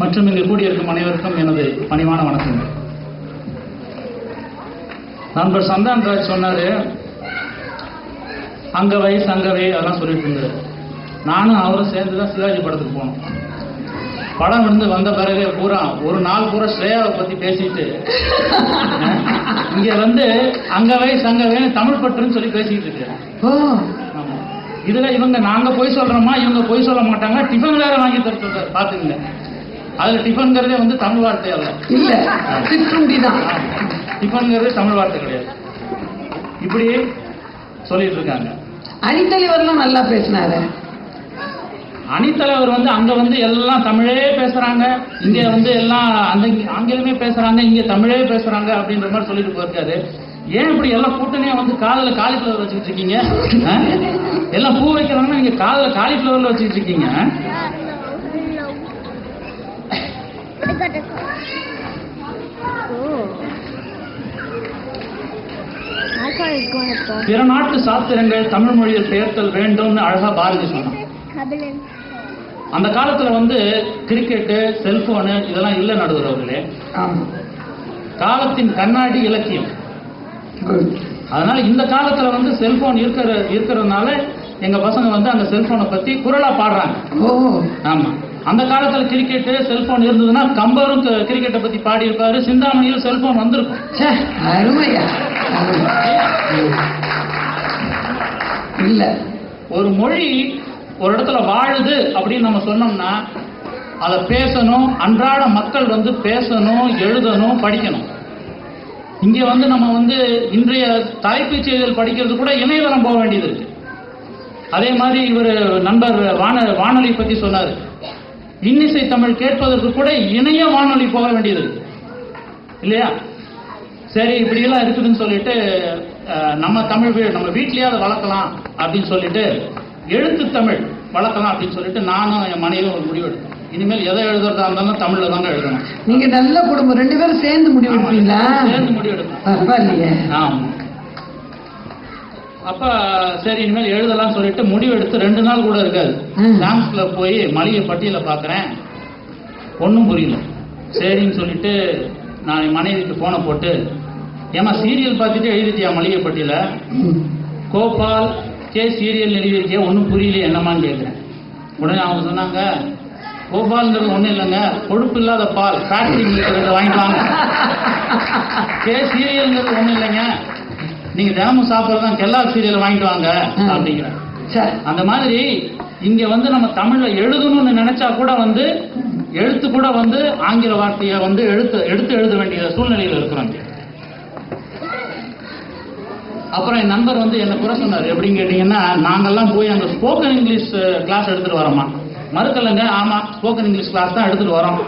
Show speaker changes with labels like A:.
A: மற்றும் இங்கு கூடியிருக்கும் அனைவருக்கும் எனது பணிவான வணக்கங்கள். நண்பர் சந்தான்ராஜ் சொன்னாரு, அங்கவை சங்கவை அதெல்லாம் சொல்லிட்டு இருந்தாரு. நானும் அவரும் சேர்ந்து தான் சிவாஜி படத்துக்கு போனோம். படம் வந்த பிறகு பூரா ஒரு நாள் பூரா ஸ்ரேயாவை பத்தி பேசிட்டு இங்க அங்கவை சங்கவைன்னு தமிழ் பற்றுன்னு சொல்லி பேசிட்டு இருக்கேன். இதுல நாங்க போய் சொல்றோமா, இவங்க போய் சொல்ல மாட்டாங்க. டிஃபன் வேற வாங்கி தர சொல்றாரு, பாத்துக்கங்க. அதுல டிஃபன்ங்கிறதே தமிழ் வார்த்தை அல்ல, இல்ல சிற்றுண்டிதான். டிஃபன்ங்கிறது தமிழ் வார்த்தை கிடையாது. இப்படி சொல்லிட்டு இருக்காங்க.
B: அணித்தலைவர்லாம் நல்லா பேசினாரு.
A: அணித்தலைவர் அங்க எல்லாம் தமிழே பேசுறாங்க, இங்க எல்லாம் அந்த ஆங்கிலமே பேசுறாங்க, இங்க தமிழே பேசுறாங்க அப்படின்ற மாதிரி சொல்லிட்டு போயிருக்காரு. ஏன் இப்படி எல்லாம் கூட்டணியா காதல காலிஃபிளவர் வச்சுட்டு இருக்கீங்க? எல்லாம் பூ வைக்கிறாங்கன்னா நீங்க காதல காலிஃபிளவர்ல வச்சுட்டு இருக்கீங்க. பிற நாட்டு சாஸ்திரங்கள் தமிழ் மொழியில் பெயர்த்தல் வேண்டும்னு அழகா பாரதி சொன்னான். அந்த காலத்துல கிரிக்கெட்டு, செல்போனு இதெல்லாம் இல்ல நடுவர்களே. காலத்தின் கண்ணாடி இலக்கியம். அதனால இந்த காலத்துல செல்போன் இருக்கிறதுனால எங்க பசங்க அந்த செல்போனை பத்தி குரலா பாடுறாங்க. ஆமா, அந்த காலத்துல கிரிக்கெட்டு செல்போன் இருந்ததுன்னா கம்பரும் கிரிக்கெட்டை பத்தி பாடி இருப்பாரு, சிந்தாமணியில் செல்போன் வந்திருக்கும்.
B: இல்ல, ஒரு
A: மொழி ஒரு இடத்துல வாழுது அப்படின்னு நம்ம சொன்னோம்னா அதை பேசணும். அன்றாட மக்கள் பேசணும், எழுதணும், படிக்கணும். இங்க நம்ம இன்றைய தலைப்புச் செய்திகள் படிக்கிறது கூட இணையதளம் போக வேண்டியது இருக்கு. அதே மாதிரி இவர் நண்பர் வானொலி பத்தி சொன்னாரு. இன்னிசை தமிழ் கேட்பதற்கு கூட இணைய வானொலி போக வேண்டியது இருக்கு இல்லையா? சரி, இப்படி எல்லாம் இருக்குதுன்னு சொல்லிட்டு நம்ம தமிழ் நம்ம வீட்லயே அதை வளர்க்கலாம் அப்படின்னு சொல்லிட்டு எழுத்து தமிழ் வளர்க்கலாம் அப்படின்னு சொல்லிட்டு நானும் என் மனைவியும் ஒரு முடிவு எடுத்தோம். இனிமேல் எதை எழுதுறதா இருந்தாலும் தமிழ்ல தாங்க எழுதணும்.
B: நீங்க நல்ல குடும்பம், 2 பேரும் சேர்ந்து முடிவு எடுப்பீங்களா?
A: சேர்ந்து முடிவு எடுப்போம். ஆமா. அப்ப சரி இனிமேல் எழுதலாம் சொல்லிட்டு முடிவு எடுத்து 2 நாள் கூட இருக்காது. சாம்ஸ்ல போய் மளிகை பட்டியல பாக்குறேன், ஒன்னும் புரியல. சரின்னு சொல்லிட்டு நான் என் மனைவிக்கு போனை போட்டு, ஏமா சீரியல் பார்த்துட்டு எழுதிட்டியா மளிகை பட்டியல? கோபால் கே சீரியல் எழுதியிருக்கே, ஒன்றும் புரியல என்னமான்னு கேட்குறேன். உடனே அவங்க சொன்னாங்க, கோபால்ங்கிறது ஒன்றும் இல்லைங்க, கொழுப்பு இல்லாத பால் ஃபேக்டரி இருக்கிறத வாங்கிப்பாங்க. கே சீரியல்ங்கிறது ஒன்றும் இல்லைங்க, நீங்க தினமும் சாப்பிட்றதான் கெல்லார் சீரியல் வாங்கிட்டு வாங்க அப்படிங்கிறேன். அந்த மாதிரி இங்க நம்ம தமிழ்ல எழுதணும்னு நினைச்சா கூட எழுத்து கூட ஆங்கில வார்த்தையை எடுத்து எழுத வேண்டிய சூழ்நிலையில் இருக்கிறாங்க. அப்புறம் என் நண்பர் என்ன குறை சொன்னார் எப்படின்னு கேட்டீங்கன்னா, நாங்கெல்லாம் போய் அங்க ஸ்போக்கன் இங்கிலீஷ் கிளாஸ் எடுத்துட்டு வரோமா? மறுக்கலங்க, ஆமா ஸ்போக்கன் இங்கிலீஷ் கிளாஸ் தான் எடுத்துட்டு வரோம்.